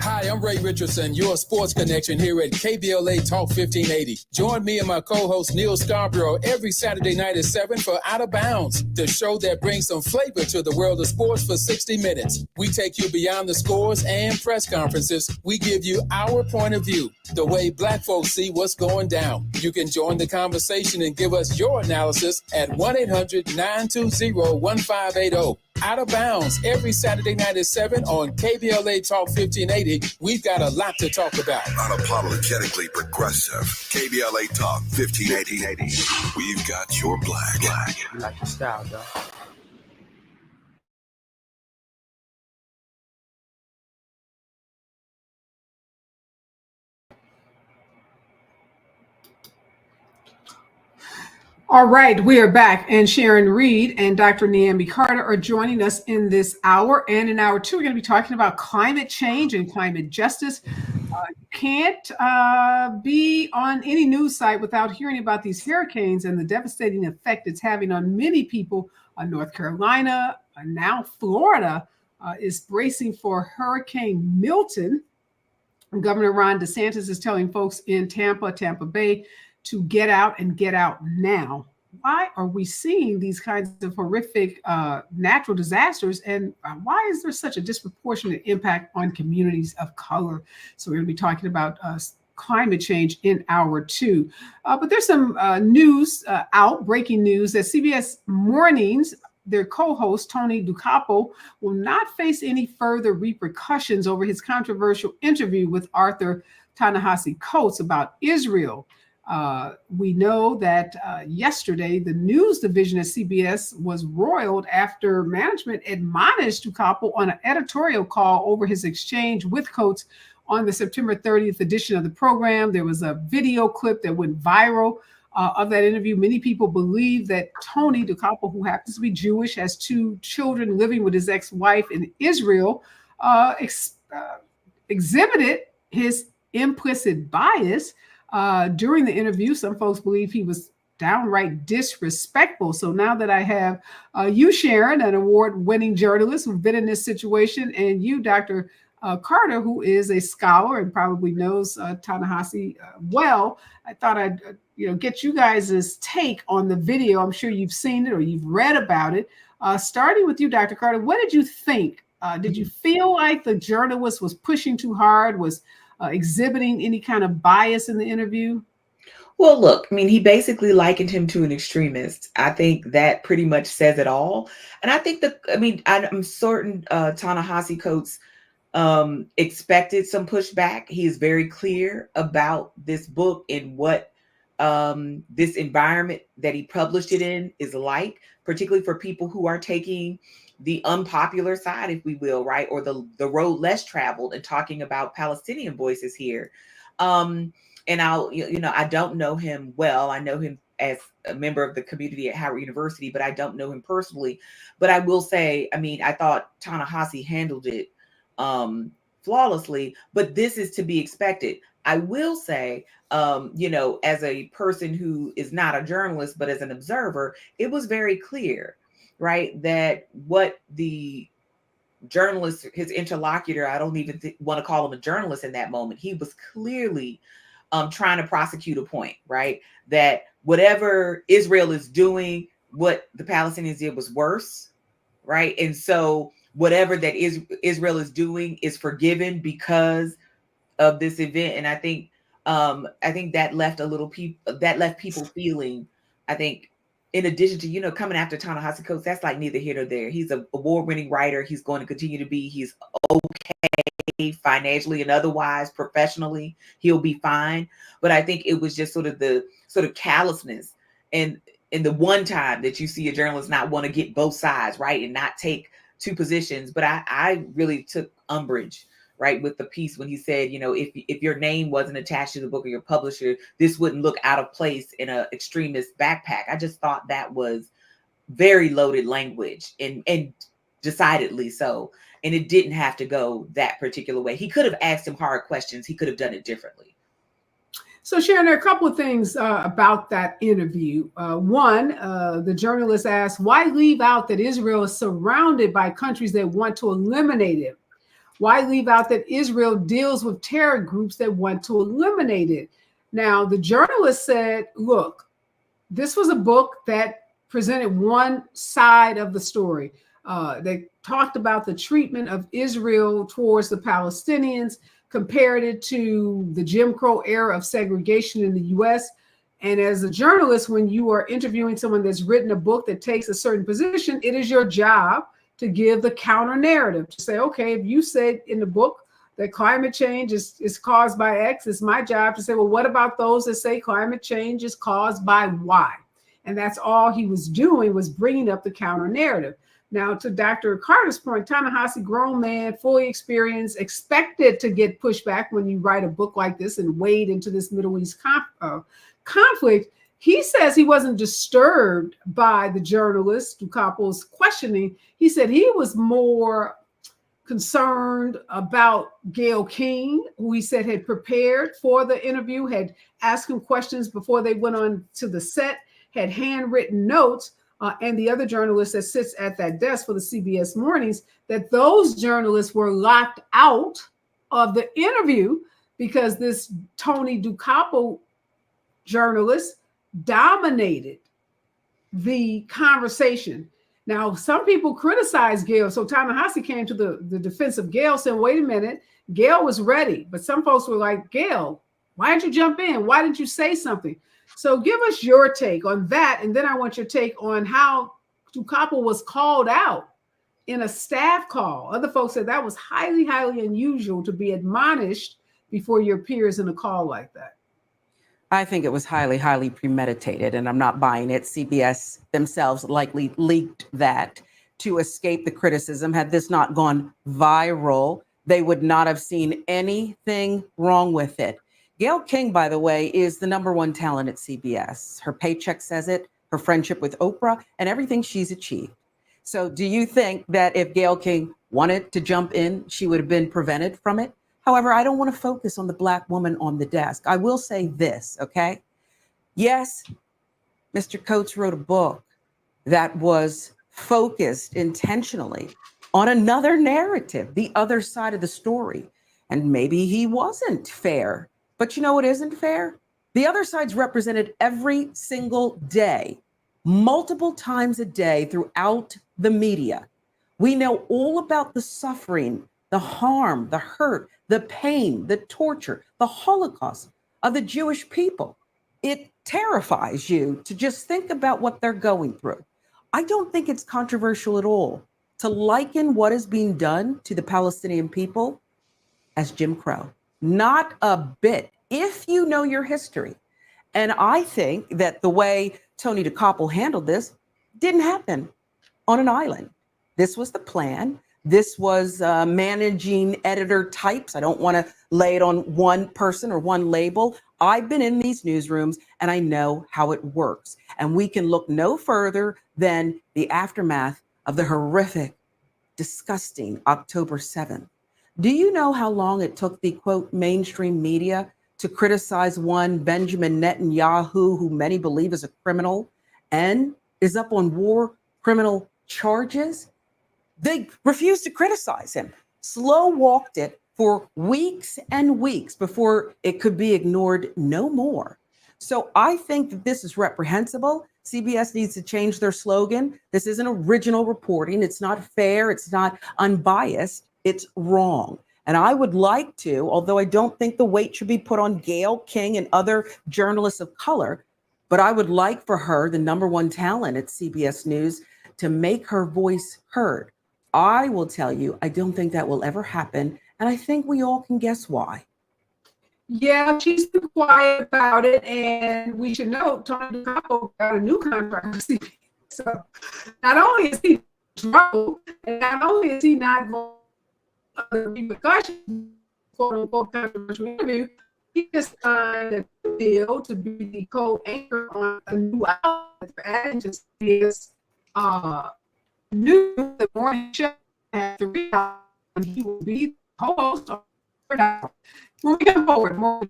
Hi, I'm Ray Richardson, your sports connection here at KBLA Talk 1580. Join me and my co-host Neil Scarborough every Saturday night at 7 for Out of Bounds, the show that brings some flavor to the world of sports for 60 minutes. We take you beyond the scores and press conferences. We give you our point of view, the way Black folks see what's going down. You can join the conversation and give us your analysis at 1-800-920-1580. Out of Bounds every Saturday night at 7 on KBLA Talk 1580. We've got a lot to talk about. Unapologetically progressive. KBLA Talk 1580. We've got your black. You like your style, dog. All right, we are back, and Sharon Reed and Dr. Niambi Carter are joining us in this hour. And in hour 2, we're going to be talking about climate change and climate justice. You can't be on any news site without hearing about these hurricanes and the devastating effect it's having on many people. North Carolina, now Florida, is bracing for Hurricane Milton. Governor Ron DeSantis is telling folks in Tampa Bay, to get out and get out now. Why are we seeing these kinds of horrific natural disasters? And why is there such a disproportionate impact on communities of color? So we're going to be talking about climate change in hour 2. But there's some news breaking news that CBS Mornings, their co-host, Tony DuCapo, will not face any further repercussions over his controversial interview with Arthur Ta-Nehisi Coates about Israel. We know that yesterday, the news division at CBS was roiled after management admonished DuCapo on an editorial call over his exchange with Coates on the September 30th edition of the program. There was a video clip that went viral of that interview. Many people believe that Tony DeCappo, who happens to be Jewish, has 2 children living with his ex-wife in Israel, exhibited his implicit bias during the interview. Some folks believe he was downright disrespectful. So now that I have you, Sharon, an award-winning journalist who's been in this situation, and you, Dr. Carter, who is a scholar and probably knows Ta-Nehisi well, I thought I'd get you guys' take on the video. I'm sure you've seen it or you've read about it. Starting with you, Dr. Carter, what did you think? Did you feel like the journalist was pushing too hard, was exhibiting any kind of bias in the interview? Well, look, I mean, he basically likened him to an extremist. I think that pretty much says it all. And I think I'm certain Ta-Nehisi Coates expected some pushback. He is very clear about this book and what this environment that he published it in is like, particularly for people who are taking the unpopular side, if we will, right? Or the road less traveled and talking about Palestinian voices here. And I don't know him well. I know him as a member of the community at Howard University, but I don't know him personally. But I will say, I mean, I thought Ta-Nehisi handled it flawlessly, but this is to be expected. I will say, as a person who is not a journalist, but as an observer, it was very clear, right, that what the journalist, his interlocutor, I don't even want to call him a journalist in that moment, he was clearly trying to prosecute a point, right, that whatever Israel is doing, what the Palestinians did was worse, right? And so whatever that Israel is doing is forgiven because of this event. And I think that left people feeling, I think, in addition to, coming after Ta-Nehisi Coates, that's like neither here nor there. He's an award-winning writer. He's going to continue to be. He's okay financially and otherwise, professionally. He'll be fine. But I think it was just sort of callousness and the one time that you see a journalist not want to get both sides, right, and not take 2 positions. But I really took umbrage, right, with the piece when he said, if your name wasn't attached to the book or your publisher, this wouldn't look out of place in an extremist backpack. I just thought that was very loaded language and decidedly so. And it didn't have to go that particular way. He could have asked him hard questions. He could have done it differently. So Sharon, there are a couple of things about that interview. One, the journalist asked, why leave out that Israel is surrounded by countries that want to eliminate it? Why leave out that Israel deals with terror groups that want to eliminate it? Now, the journalist said, look, this was a book that presented one side of the story. They talked about the treatment of Israel towards the Palestinians, compared it to the Jim Crow era of segregation in the U.S. And as a journalist, when you are interviewing someone that's written a book that takes a certain position, it is your job to give the counter narrative, to say, okay, if you said in the book that climate change is caused by X, it's my job to say, well, what about those that say climate change is caused by Y? And that's all he was doing, was bringing up the counter narrative. Now, to Dr. Carter's point, Ta-Nehisi, grown man, fully experienced, expected to get pushback when you write a book like this and wade into this Middle East conflict. He says he wasn't disturbed by the journalist DeCappo's questioning. He said he was more concerned about Gayle King, who he said had prepared for the interview, had asked him questions before they went on to the set, had handwritten notes. And the other journalist that sits at that desk for the CBS Mornings, that those journalists were locked out of the interview because this Tony DeCappo journalist dominated the conversation. Now, some people criticize Gayle. So Ta-Nehisi came to the defense of Gayle, saying, wait a minute, Gayle was ready. But some folks were like, Gayle, why didn't you jump in? Why didn't you say something? So give us your take on that. And then I want your take on how DeCappo was called out in a staff call. Other folks said that was highly, highly unusual to be admonished before your peers in a call like that. I think it was highly, highly premeditated, and I'm not buying it. CBS themselves likely leaked that to escape the criticism. Had this not gone viral, they would not have seen anything wrong with it. Gayle King, by the way, is the #1 talent at CBS. Her paycheck says it, her friendship with Oprah, and everything she's achieved. So do you think that if Gayle King wanted to jump in, she would have been prevented from it? However, I don't want to focus on the Black woman on the desk. I will say this, okay? Yes, Mr. Coates wrote a book that was focused intentionally on another narrative, the other side of the story. And maybe he wasn't fair. But you know what isn't fair? The other side's represented every single day, multiple times a day throughout the media. We know all about the suffering, the harm, the hurt, the pain, the torture, the Holocaust of the Jewish people. It terrifies you to just think about what they're going through. I don't think it's controversial at all to liken what is being done to the Palestinian people as Jim Crow. Not a bit, if you know your history. And I think that the way Tony DeCoppel handled this didn't happen on an island. This was the plan. This was managing editor types. I don't want to lay it on one person or one label. I've been in these newsrooms and I know how it works. And we can look no further than the aftermath of the horrific, disgusting October 7th. Do you know how long it took the, quote, mainstream media to criticize one Benjamin Netanyahu, who many believe is a criminal and is up on war criminal charges? They refused to criticize him, slow walked it for weeks and weeks before it could be ignored no more. So I think that this is reprehensible. CBS needs to change their slogan. This isn't original reporting. It's not fair. It's not unbiased. It's wrong. And I would like to, although I don't think the weight should be put on Gayle King and other journalists of color, but I would like for her, the #1 talent at CBS News, to make her voice heard. I will tell you, I don't think that will ever happen. And I think we all can guess why. Yeah, she's been quiet about it. And we should know Tony DeCoppel got a new contract with CBS. So not only is he in trouble, and not only is he not going to repercussions, quote unquote, controversial interview, he just signed a deal to be the co-anchor on a new outlet for agencies. New the morning show at 3 hours, and he will be co-host on 3 hours. When we come forward, more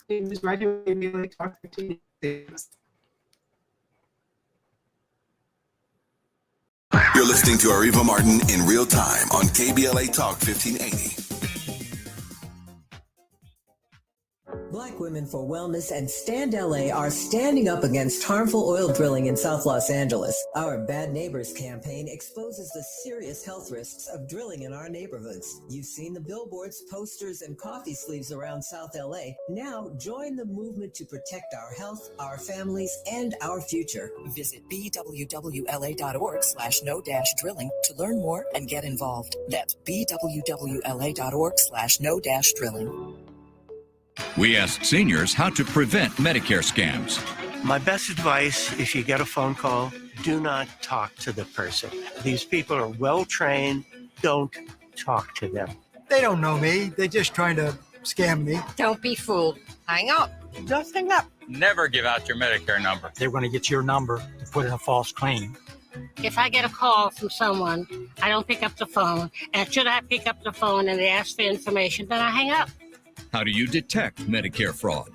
things right here. KBLA Talk 15. You're listening to Areva Martin in real time on KBLA Talk 1580. Black Women for Wellness and Stand LA are standing up against harmful oil drilling in South Los Angeles. Our Bad Neighbors campaign exposes the serious health risks of drilling in our neighborhoods. You've seen the billboards, posters, and coffee sleeves around South LA. Now join the movement to protect our health, our families, and our future. Visit bwwla.org/no-drilling to learn more and get involved. That's bwwla.org/no-drilling. We asked seniors how to prevent Medicare scams. My best advice, if you get a phone call, do not talk to the person. These people are well trained. Don't talk to them. They don't know me. They're just trying to scam me. Don't be fooled. Hang up. Just hang up. Never give out your Medicare number. They're going to get your number to put in a false claim. If I get a call from someone, I don't pick up the phone. And should I pick up the phone and they ask for information, then I hang up. How do you detect Medicare fraud?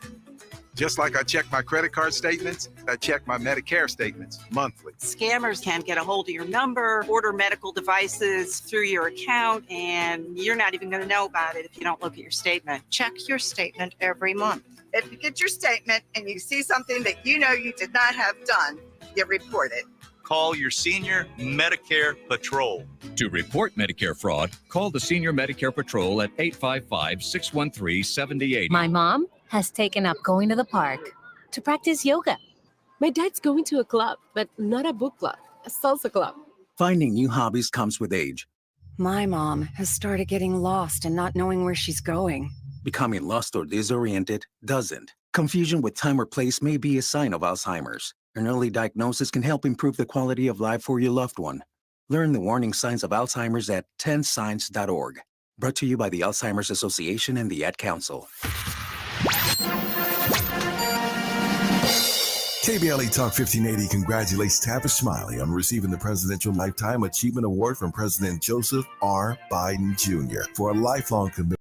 Just like I check my credit card statements, I check my Medicare statements monthly. Scammers can get a hold of your number, order medical devices through your account, and you're not even going to know about it if you don't look at your statement. Check your statement every month. If you get your statement and you see something that you know you did not have done, you report it. Call your senior Medicare Patrol. To report Medicare fraud, call the Senior Medicare Patrol at 855-613-7080. My mom has taken up going to the park to practice yoga. My dad's going to a club, but not a book club, a salsa club. Finding new hobbies comes with age. My mom has started getting lost and not knowing where she's going. Becoming lost or disoriented doesn't. Confusion with time or place may be a sign of Alzheimer's. An early diagnosis can help improve the quality of life for your loved one. Learn the warning signs of Alzheimer's at 10signs.org. Brought to you by the Alzheimer's Association and the Ad Council. KBLA Talk 1580 congratulates Tavis Smiley on receiving the Presidential Lifetime Achievement Award from President Joseph R. Biden Jr. for a lifelong commitment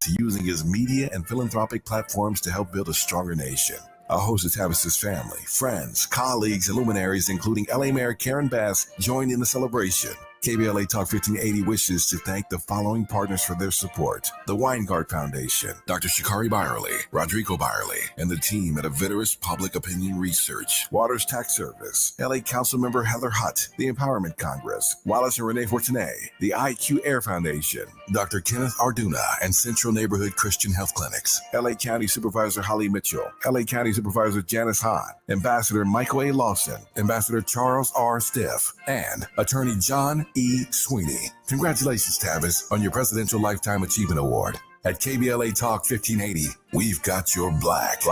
to using his media and philanthropic platforms to help build a stronger nation. A host of Tavis's family, friends, colleagues, and luminaries, including LA Mayor Karen Bass, joined in the celebration. KBLA Talk 1580 wishes to thank the following partners for their support: the Weingart Foundation, Dr. Shikari Byerly, Rodrigo Byerly, and the team at Aviterus Public Opinion Research, Waters Tax Service, LA Councilmember Heather Hutt, the Empowerment Congress, Wallace and Renee Fortuné, the IQ Air Foundation, Dr. Kenneth Arduna, and Central Neighborhood Christian Health Clinics, LA County Supervisor Holly Mitchell, LA County Supervisor Janice Hahn, Ambassador Michael A. Lawson, Ambassador Charles R. Stiff, and Attorney John E. Sweeney. Congratulations, Tavis, on your Presidential Lifetime Achievement Award. At KBLA Talk 1580, we've got your black.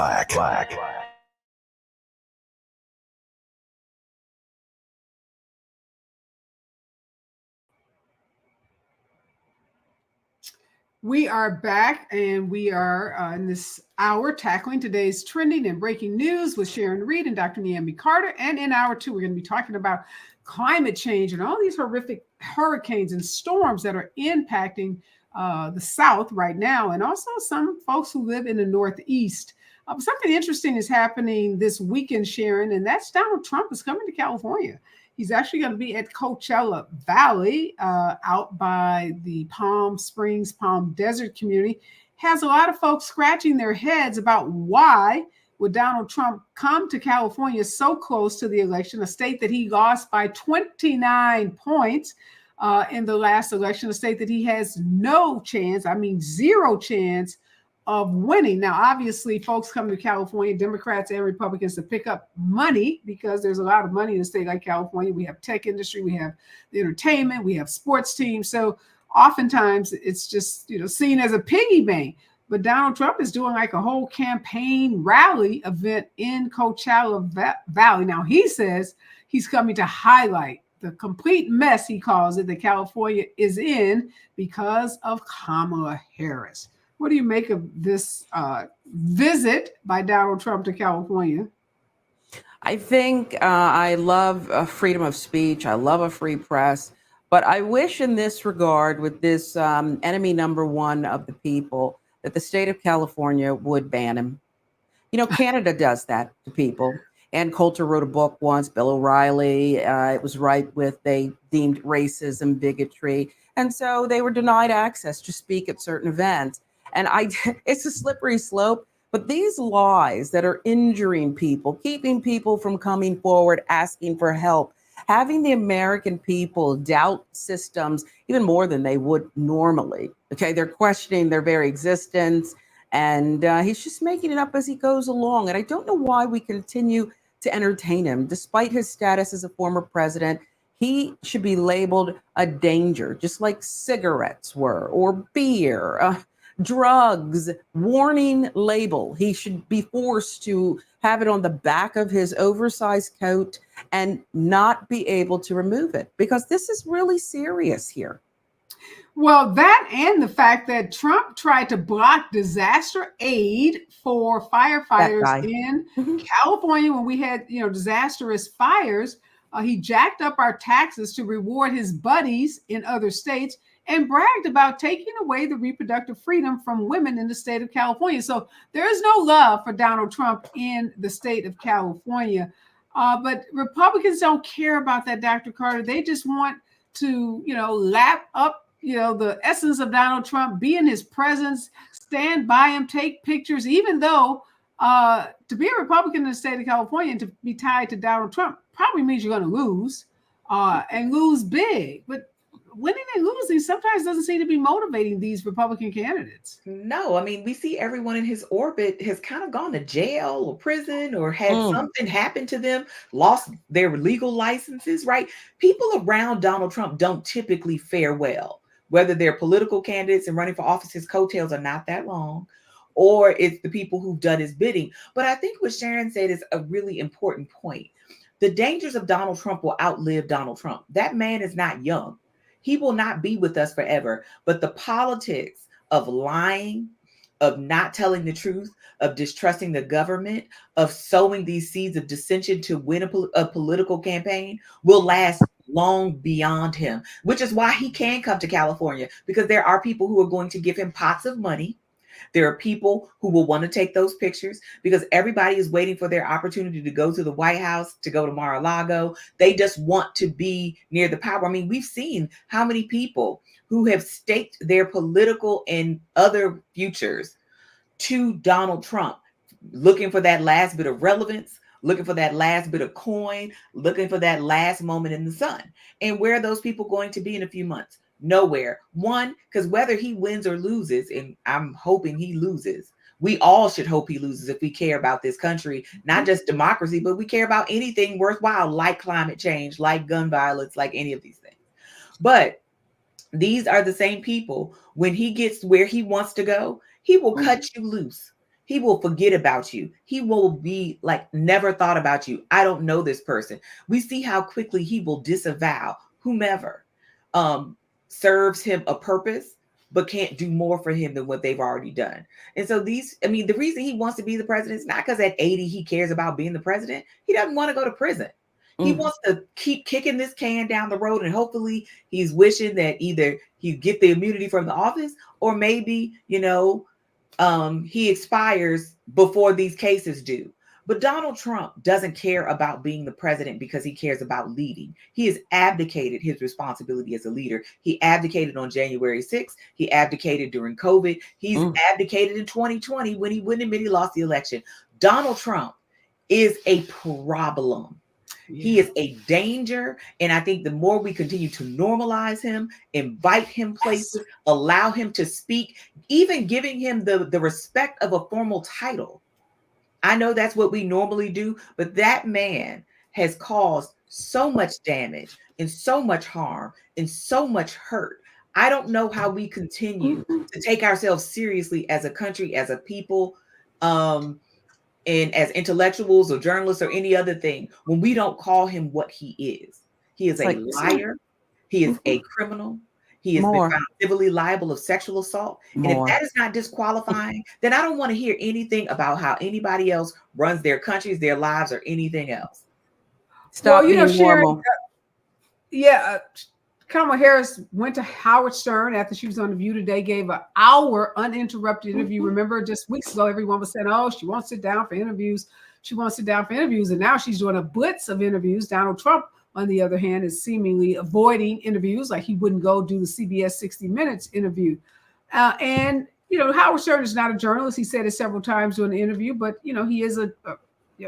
We are back, and we are in this hour tackling today's trending and breaking news with Sharon Reed and Dr. Niambi Carter. And in hour two, we're going to be talking about climate change and all these horrific hurricanes and storms that are impacting the South right now, and also some folks who live in the Northeast. Something interesting is happening this weekend, Sharon, and that's Donald Trump is coming to California. He's actually going to be at Coachella Valley out by the Palm Springs, Palm Desert community. Has a lot of folks scratching their heads about why would Donald Trump come to California so close to the election, a state that he lost by 29 points in the last election, a state that he has no chance, zero chance of winning. Now, obviously, folks come to California, Democrats and Republicans, to pick up money because there's a lot of money in a state like California. We have tech industry, we have the entertainment, we have sports teams. So oftentimes it's just, seen as a piggy bank. But Donald Trump is doing like a whole campaign rally event in Coachella Valley. Now, he says he's coming to highlight the complete mess, he calls it, that California is in because of Kamala Harris. What do you make of this visit by Donald Trump to California? I think I love freedom of speech. I love a free press. But I wish in this regard, with this enemy number one of the people, that the state of California would ban him. Canada does that to people. Ann Coulter wrote a book once, Bill O'Reilly. It was right with, they deemed racism, bigotry. And so they were denied access to speak at certain events. And it's a slippery slope. But these lies that are injuring people, keeping people from coming forward, asking for help, having the American people doubt systems even more than they would normally. Okay, they're questioning their very existence, and he's just making it up as he goes along. And I don't know why we continue to entertain him, despite his status as a former president. He should be labeled a danger, just like cigarettes were, or beer, drugs, warning label. He should be forced to have it on the back of his oversized coat and not be able to remove it, because this is really serious here. Well, that and the fact that Trump tried to block disaster aid for firefighters in California when we had, disastrous fires. He jacked up our taxes to reward his buddies in other states and bragged about taking away the reproductive freedom from women in the state of California. So there is no love for Donald Trump in the state of California. But Republicans don't care about that, Dr. Carter. They just want to, lap up, the essence of Donald Trump, be in his presence, stand by him, take pictures, even though to be a Republican in the state of California and to be tied to Donald Trump probably means you're going to lose and lose big. But winning and losing sometimes doesn't seem to be motivating these Republican candidates. No, we see everyone in his orbit has kind of gone to jail or prison or had something happen to them, lost their legal licenses, right? People around Donald Trump don't typically fare well, whether they're political candidates and running for office. His coattails are not that long, or it's the people who've done his bidding. But I think what Sharon said is a really important point. The dangers of Donald Trump will outlive Donald Trump. That man is not young. He will not be with us forever. But the politics of lying, of not telling the truth, of distrusting the government, of sowing these seeds of dissension to win a political campaign will last long beyond him, which is why he can come to California, because there are people who are going to give him pots of money. There are people who will want to take those pictures because everybody is waiting for their opportunity to go to the White House, to go to Mar-a-Lago. They just want to be near the power. I mean, we've seen how many people who have staked their political and other futures to Donald Trump, looking for that last bit of relevance, looking for that last bit of coin, looking for that last moment in the sun. And where are those people going to be in a few months? Nowhere. One, because whether he wins or loses, and I'm hoping he loses, we all should hope he loses if we care about this country, not just democracy, but we care about anything worthwhile, like climate change, like gun violence, like any of these things. But these are the same people, when he gets where he wants to go, he will cut you loose. He will forget about you. He will be like, never thought about you. I don't know this person. We see how quickly he will disavow whomever serves him a purpose, but can't do more for him than what they've already done. And so the reason he wants to be the president is not because at 80 he cares about being the president. He doesn't want to go to prison. He wants to keep kicking this can down the road, and hopefully he's wishing that either he get the immunity from the office, or maybe, he expires before these cases do. But Donald Trump doesn't care about being the president because he cares about leading. He has abdicated his responsibility as a leader. He abdicated on January 6th. He abdicated during COVID. He's abdicated in 2020 when he wouldn't admit he lost the election. Donald Trump is a problem. He is a danger. And I think the more we continue to normalize him, invite him places, allow him to speak, even giving him the respect of a formal title. I know that's what we normally do, but that man has caused so much damage and so much harm and so much hurt. I don't know how we continue to take ourselves seriously as a country, as a people, and as intellectuals or journalists or any other thing, when we don't call him what he is. He is a liar. He is a criminal. He has been found civilly liable of sexual assault. And if that is not disqualifying, then I don't want to hear anything about how anybody else runs their countries, their lives, or anything else. Stop being Sharon, Kamala Harris went to Howard Stern after she was on The View Today, gave an hour uninterrupted interview. Remember, just weeks ago, everyone was saying, oh, she won't sit down for interviews. She won't sit down for interviews. And now she's doing a blitz of interviews. Donald Trump, on the other hand, is seemingly avoiding interviews, like he wouldn't go do the CBS 60 Minutes interview. And Howard Stern is not a journalist. He said it several times during the interview, but, he is a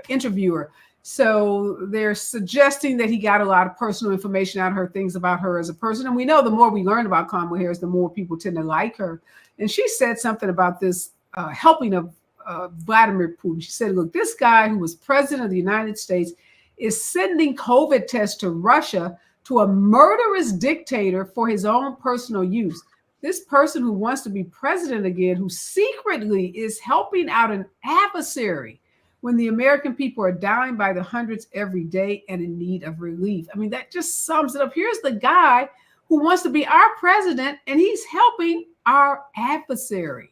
interviewer. So they're suggesting that he got a lot of personal information out of her, things about her as a person. And we know the more we learn about Kamala Harris, the more people tend to like her. And she said something about this helping of Vladimir Putin. She said, look, this guy who was president of the United States is sending COVID tests to Russia, to a murderous dictator for his own personal use. This person who wants to be president again, who secretly is helping out an adversary when the American people are dying by the hundreds every day and in need of relief. I mean, that just sums it up. Here's the guy who wants to be our president, and he's helping our adversary.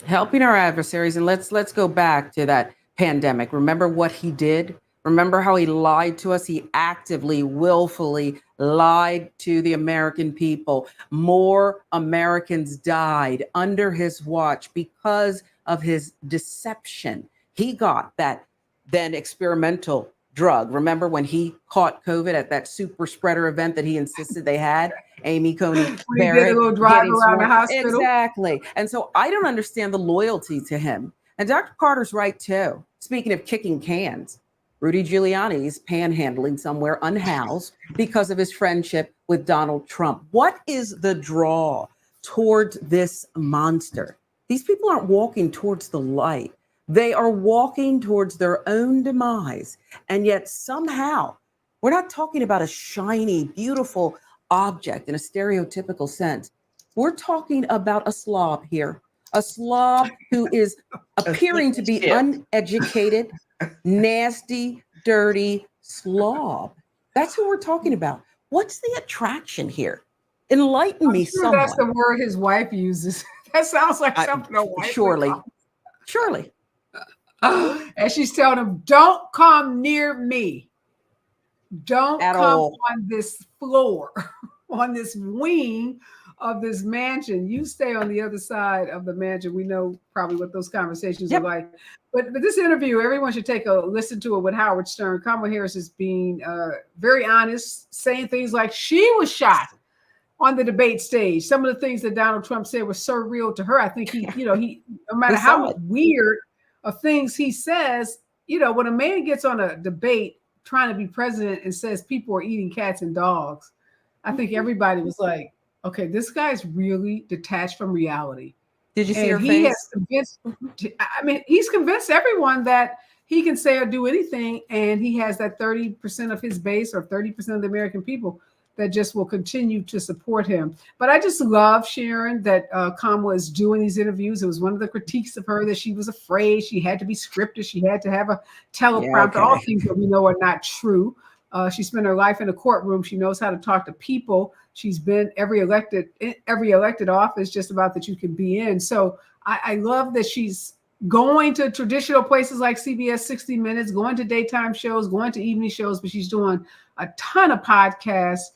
Helping our adversaries. And let's go back to that pandemic. Remember what he did? Remember how he lied to us? He actively, willfully lied to the American people. More Americans died under his watch because of his deception. He got that then experimental drug. Remember when he caught COVID at that super spreader event that he insisted they had? Amy Coney Barrett. Did a little drive around the hospital. Exactly. And so I don't understand the loyalty to him. And Dr. Carter's right too. Speaking of kicking cans, Rudy Giuliani is panhandling somewhere unhoused because of his friendship with Donald Trump. What is the draw towards this monster? These people aren't walking towards the light. They are walking towards their own demise. And yet somehow, we're not talking about a shiny, beautiful object in a stereotypical sense. We're talking about a slob here, a slob who is appearing to be uneducated, nasty, dirty slob. That's who we're talking about. What's the attraction here? Enlighten me Sure that's somewhat. the word his wife uses. That sounds like something a wife Surely. would Surely. and she's telling him, don't come near me. Don't At come all. on this floor, on this wing of this mansion. You stay on the other side of the mansion. We know probably what those conversations are like. But this interview, everyone should take a listen to it with Howard Stern. Kamala Harris is being very honest, saying things like she was shot on the debate stage. Some of the things that Donald Trump said were surreal to her. I think he no matter how weird of things he says, when a man gets on a debate trying to be president and says people are eating cats and dogs, I think everybody was like, okay, this guy's really detached from reality. Did you see And her he face? has convinced, he's convinced everyone that he can say or do anything. And he has that 30% of his base or 30% of the American people that just will continue to support him. But I just love, Sharon, that Kamala is doing these interviews. It was one of the critiques of her that she was afraid. She had to be scripted. She had to have a teleprompter, all things that we know are not true. She spent her life in a courtroom. She knows how to talk to people. She's been every elected office just about that you can be in. So I love that she's going to traditional places like CBS 60 Minutes, going to daytime shows, going to evening shows, but she's doing a ton of podcasts,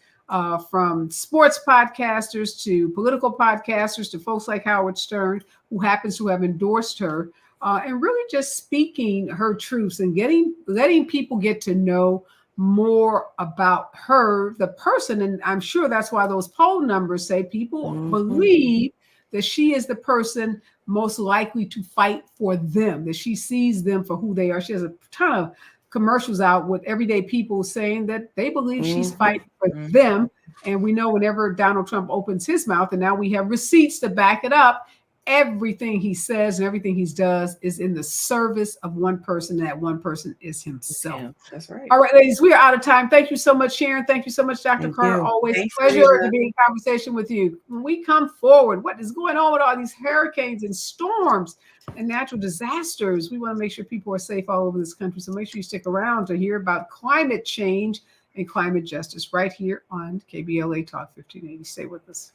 from sports podcasters to political podcasters to folks like Howard Stern, who happens to have endorsed her, and really just speaking her truths and letting people get to know more about her, the person. And I'm sure that's why those poll numbers say people believe that she is the person most likely to fight for them, that she sees them for who they are. She has a ton of commercials out with everyday people saying that they believe she's fighting for them. And we know whenever Donald Trump opens his mouth, and now we have receipts to back it up, everything he says and everything he does is in the service of one person. And that one person is himself. Yeah, that's right. All right, ladies, we are out of time. Thank you so much, Sharon. Thank you so much, Dr. Carr. Always a pleasure to be in conversation with you. When we come forward, what is going on with all these hurricanes and storms and natural disasters? We want to make sure people are safe all over this country. So make sure you stick around to hear about climate change and climate justice right here on KBLA Talk 1580. Stay with us.